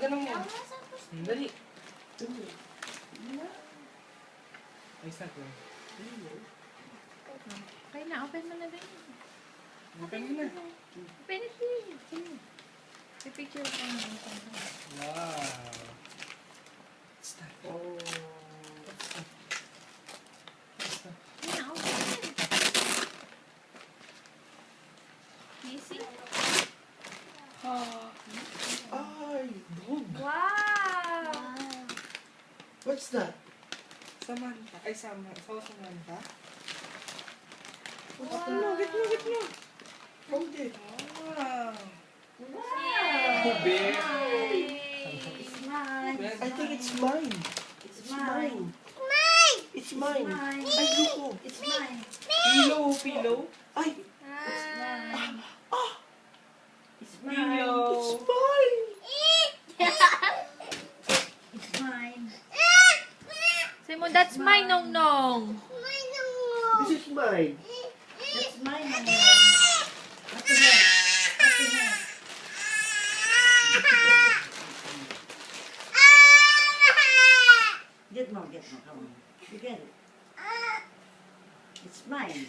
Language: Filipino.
ganun mo. Dali. Ay, start mo. Okay na, open mo na din. Open mo na. Open it din. Pipicture ko na. Wow. Start. Oh. Yan na, open it. Easy. Ay, dog. Wow! What's that? Samantha. Ay, Samantha. Wow! Get mo. Hold it. Wow. Yay! Big. It's mine. I think it's mine. It's mine. It's mine. Mine. Ay, Luko. It's mine. Pillow. Ay, It's mine. It's mine. Pillow. it's mine. It's mine. Say mo, that's mine, Nong Nong. This is mine. That's mine. After that. After that. Get more. Come on. You get it. It's mine.